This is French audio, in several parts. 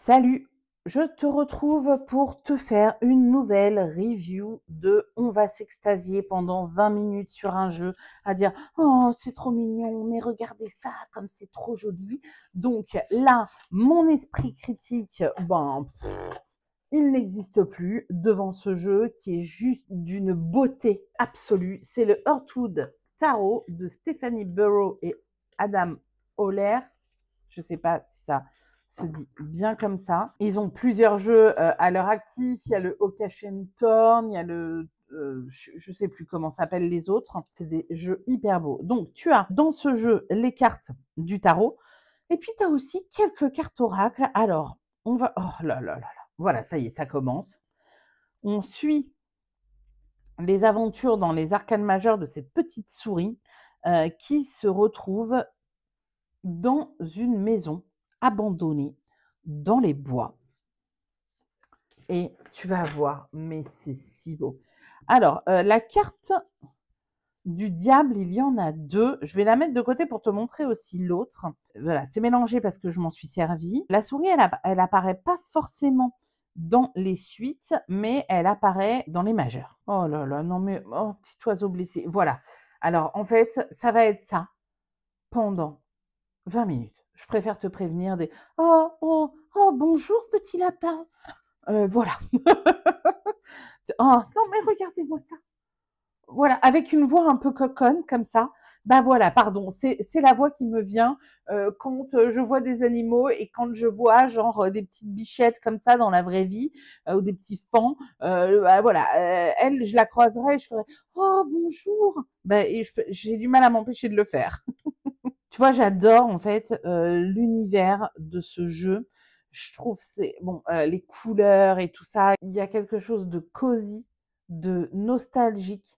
Salut, je te retrouve pour te faire une nouvelle review de On va s'extasier pendant 20 minutes sur un jeu, à dire oh c'est trop mignon, mais regardez ça comme c'est trop joli. Donc là, mon esprit critique, il n'existe plus devant ce jeu qui est juste d'une beauté absolue. C'est le Heartwood Tarot de Stephanie Burrow et Adam Oller. Je ne sais pas si ça se dit bien comme ça. Ils ont plusieurs jeux à leur actif. Il y a le Occasion Torn, il y a le je sais plus comment s'appellent les autres. C'est des jeux hyper beaux. Donc, tu as dans ce jeu les cartes du tarot. Et puis, tu as aussi quelques cartes oracles. Alors, on va... Oh là là là là. Voilà, ça y est, ça commence. On suit les aventures dans les arcanes majeures de cette petite souris qui se retrouve dans une maison abandonnée dans les bois. Et tu vas voir, mais c'est si beau. Alors, la carte du diable, il y en a deux. Je vais la mettre de côté pour te montrer aussi l'autre. Voilà, c'est mélangé parce que je m'en suis servie. La souris, elle apparaît pas forcément dans les suites, mais elle apparaît dans les majeures. Oh là là, non mais, oh, petit oiseau blessé. Voilà. Alors, en fait, ça va être ça pendant 20 minutes. Je préfère te prévenir des oh, oh, oh, bonjour petit lapin. Voilà. Oh, non, mais regardez-moi ça. Voilà, avec une voix un peu coconne comme ça. Bah voilà, pardon, c'est la voix qui me vient quand je vois des animaux et quand je vois genre des petites bichettes comme ça dans la vraie vie ou des petits fans. Bah, voilà, elle, je la croiserais et je ferais oh bonjour. Bah, et j'ai du mal à m'empêcher de le faire. Tu vois, j'adore en fait l'univers de ce jeu. Je trouve c'est bon les couleurs et tout ça. Il y a quelque chose de cosy, de nostalgique.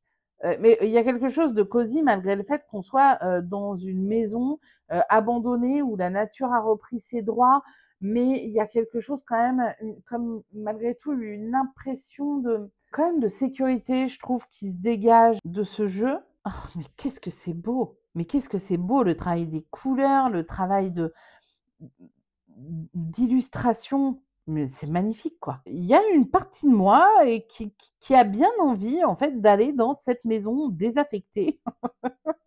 Mais il y a quelque chose de cosy malgré le fait qu'on soit dans une maison abandonnée où la nature a repris ses droits. Mais il y a quelque chose quand même, comme malgré tout, une impression de quand même de sécurité, je trouve, qui se dégage de ce jeu. Oh, mais qu'est-ce que c'est beau! Mais qu'est-ce que c'est beau le travail des couleurs, le travail d'illustration, mais c'est magnifique quoi. Il y a une partie de moi et qui a bien envie en fait d'aller dans cette maison désaffectée.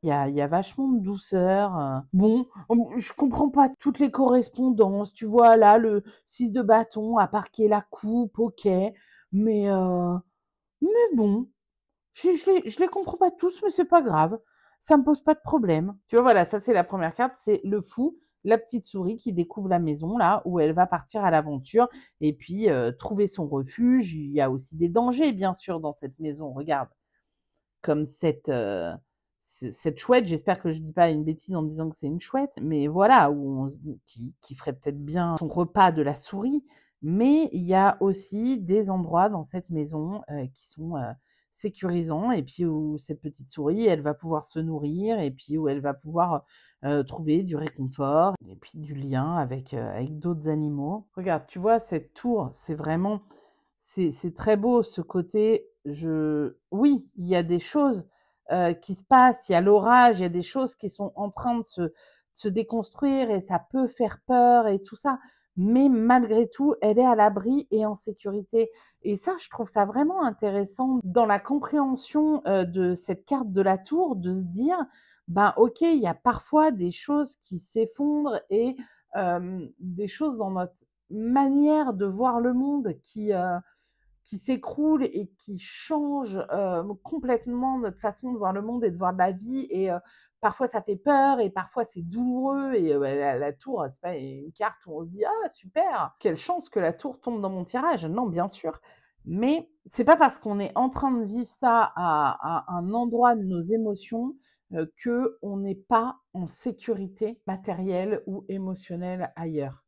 Il y a vachement de douceur. Bon, je comprends pas toutes les correspondances. Tu vois là le 6 de bâton à parquer la coupe, ok, mais euh, mais bon. Je les comprends pas tous, mais c'est pas grave. Ça me pose pas de problème. Tu vois, voilà, ça c'est la première carte, c'est le fou, la petite souris qui découvre la maison là où elle va partir à l'aventure et puis trouver son refuge. Il y a aussi des dangers, bien sûr, dans cette maison. Regarde, comme cette chouette. J'espère que je dis pas une bêtise en disant que c'est une chouette, mais voilà, où on se dit qui ferait peut-être bien son repas de la souris. Mais il y a aussi des endroits dans cette maison qui sont sécurisants et puis où cette petite souris, elle va pouvoir se nourrir et puis où elle va pouvoir trouver du réconfort et puis du lien avec d'autres animaux. Regarde, tu vois, cette tour, c'est vraiment, c'est très beau ce côté. Oui, il y a des choses qui se passent, il y a l'orage, il y a des choses qui sont en train de se déconstruire et ça peut faire peur et tout ça. Mais malgré tout, elle est à l'abri et en sécurité. Et ça, je trouve ça vraiment intéressant dans la compréhension de cette carte de la tour, de se dire, ben ok, il y a parfois des choses qui s'effondrent et des choses dans notre manière de voir le monde qui s'écroule et qui change complètement notre façon de voir le monde et de voir la vie. Et parfois, ça fait peur et parfois, c'est douloureux. Et la tour, c'est pas une carte où on se dit ah super, quelle chance que la tour tombe dans mon tirage. Non, bien sûr. Mais c'est pas parce qu'on est en train de vivre ça à un endroit de nos émotions que on n'est pas en sécurité matérielle ou émotionnelle ailleurs.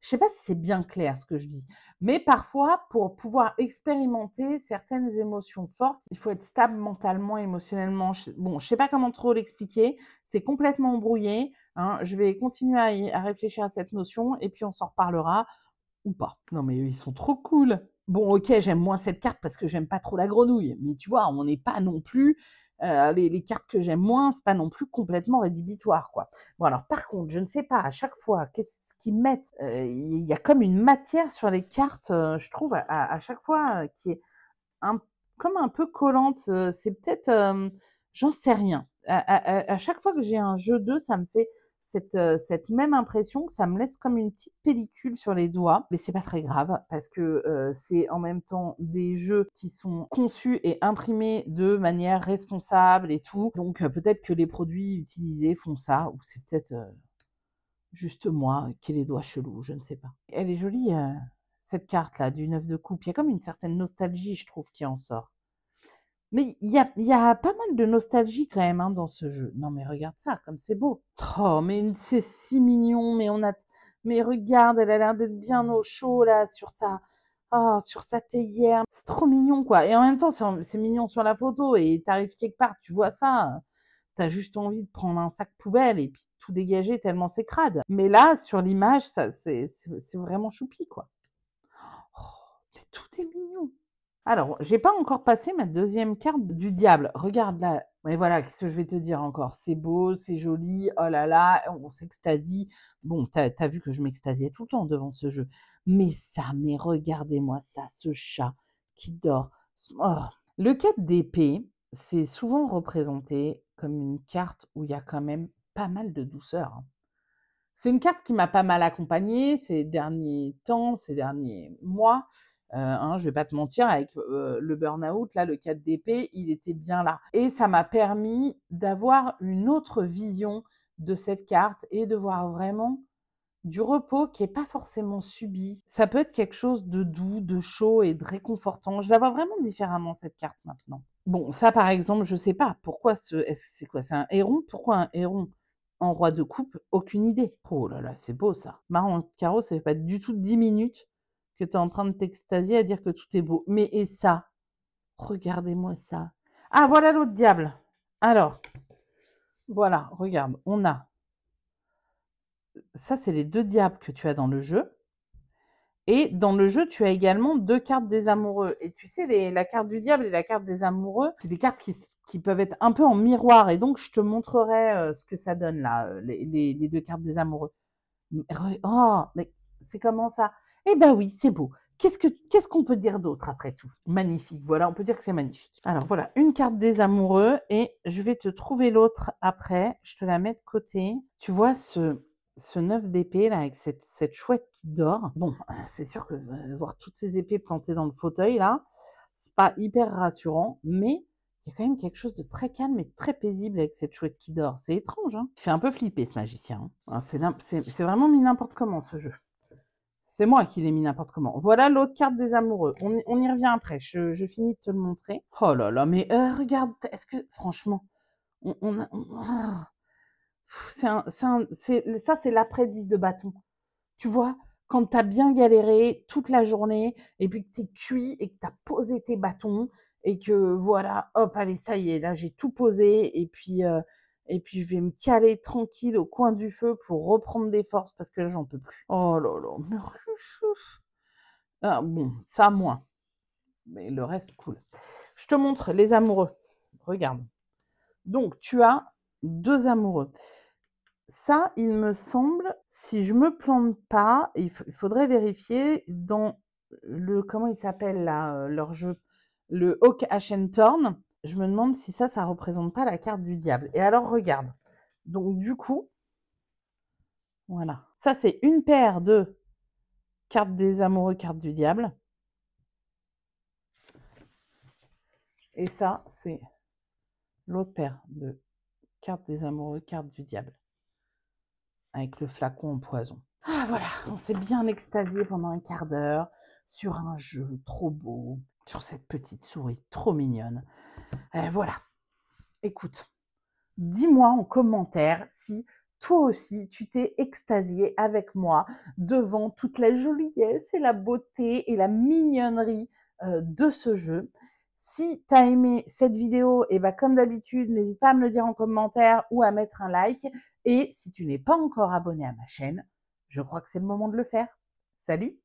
Je sais pas si c'est bien clair ce que je dis, mais parfois, pour pouvoir expérimenter certaines émotions fortes, il faut être stable mentalement, émotionnellement. Bon, je sais pas comment trop l'expliquer, c'est complètement embrouillé, hein. Je vais continuer à réfléchir à cette notion et puis on s'en reparlera ou pas. Non mais ils sont trop cool. Bon, ok, j'aime moins cette carte parce que j'aime pas trop la grenouille, mais tu vois, on n'est pas non plus Les cartes que j'aime moins, c'est pas non plus complètement rédhibitoire, quoi. Bon alors par contre, je ne sais pas, à chaque fois, qu'est-ce qu'ils mettent? Il y a comme une matière sur les cartes, je trouve à chaque fois, qui est un comme un peu collante, c'est peut-être, j'en sais rien. À chaque fois que j'ai un jeu d'eux, ça me fait cette même impression, que ça me laisse comme une petite pellicule sur les doigts, mais c'est pas très grave parce que, c'est en même temps des jeux qui sont conçus et imprimés de manière responsable et tout, donc peut-être que les produits utilisés font ça ou c'est peut-être, juste moi qui ai les doigts chelous, je ne sais pas. Elle est jolie, cette carte-là du 9 de coupe. Il y a comme une certaine nostalgie, je trouve, qui en sort. Mais il y a pas mal de nostalgie quand même, hein, dans ce jeu. Non, mais regarde ça, comme c'est beau. Oh, mais c'est si mignon, mais regarde, elle a l'air d'être bien au chaud là sur sa théière. C'est trop mignon, quoi. Et en même temps, c'est mignon sur la photo et t'arrives quelque part, tu vois ça, tu juste envie de prendre un sac poubelle et puis tout dégager tellement c'est crade. Mais là, sur l'image, ça c'est vraiment choupi, quoi. Oh, mais tout est mignon. Alors, j'ai pas encore passé ma deuxième carte du diable. Regarde là. Mais voilà, qu'est-ce que je vais te dire encore? C'est beau, c'est joli, oh là là, on s'extasie. Bon, t'as vu que je m'extasiais tout le temps devant ce jeu. Mais regardez-moi ça, ce chat qui dort. Oh. Le 4 d'épée, c'est souvent représenté comme une carte où il y a quand même pas mal de douceur, hein. C'est une carte qui m'a pas mal accompagnée ces derniers temps, ces derniers mois, hein, je vais pas te mentir avec, le burn-out là, le 4 d'épée, il était bien là et ça m'a permis d'avoir une autre vision de cette carte et de voir vraiment du repos qui est pas forcément subi. Ça peut être quelque chose de doux, de chaud et de réconfortant. Je la vois vraiment différemment cette carte maintenant. Bon, ça par exemple, je sais pas pourquoi est-ce que c'est quoi? C'est un héron? Pourquoi un héron en roi de coupe? Aucune idée. Oh là là, c'est beau ça. Marrant carreau, ça fait pas du tout 10 minutes que tu es en train de t'extasier à dire que tout est beau. Mais et ça? Regardez-moi ça. Ah voilà l'autre diable. Alors, voilà, regarde, on a ça, c'est les 2 diables que tu as dans le jeu. Et dans le jeu, tu as également 2 cartes des amoureux. Et tu sais, la carte du diable et la carte des amoureux, c'est des cartes qui peuvent être un peu en miroir. Et donc, je te montrerai ce que ça donne là, les 2 cartes des amoureux. Oh, mais c'est comment ça? Eh ben oui, c'est beau. Qu'est-ce qu'on peut dire d'autre après tout? Magnifique, voilà, on peut dire que c'est magnifique. Alors voilà, une carte des amoureux et je vais te trouver l'autre après. Je te la mets de côté. Tu vois ce 9 d'épée là avec cette chouette qui dort. Bon, c'est sûr que voir toutes ces épées plantées dans le fauteuil là, c'est pas hyper rassurant, mais il y a quand même quelque chose de très calme et très paisible avec cette chouette qui dort. C'est étrange, hein? Il fait un peu flipper ce magicien, hein. C'est vraiment mis n'importe comment ce jeu. C'est moi qui l'ai mis n'importe comment. Voilà l'autre carte des amoureux. On y revient après. Je finis de te le montrer. Oh là là, mais regarde, est-ce que franchement, ah, ça c'est l'après 10 de bâton. Tu vois, quand tu as bien galéré toute la journée et puis que tu es cuit et que tu as posé tes bâtons et que voilà, hop, allez, ça y est, là j'ai tout posé et puis je vais me caler tranquille au coin du feu pour reprendre des forces parce que là j'en peux plus. Oh là là, mais ah, bon, ça moins, mais le reste cool. Je te montre les amoureux. Regarde. Donc tu as 2 amoureux. Ça, il me semble, si je me plante pas, il faudrait vérifier dans le comment il s'appelle là, leur jeu? Le Hawk Ashentorn. Je me demande si ça représente pas la carte du diable. Et alors regarde, donc du coup, voilà, ça c'est une paire de cartes des amoureux, cartes du diable et ça, c'est l'autre paire de cartes des amoureux, cartes du diable avec le flacon en poison. Ah voilà, on s'est bien extasié pendant un quart d'heure sur un jeu trop beau, sur cette petite souris trop mignonne. Voilà, écoute, dis-moi en commentaire si toi aussi tu t'es extasié avec moi devant toute la joliesse et la beauté et la mignonnerie de ce jeu. Si tu as aimé cette vidéo, et ben comme d'habitude, n'hésite pas à me le dire en commentaire ou à mettre un like. Et si tu n'es pas encore abonné à ma chaîne, je crois que c'est le moment de le faire. Salut!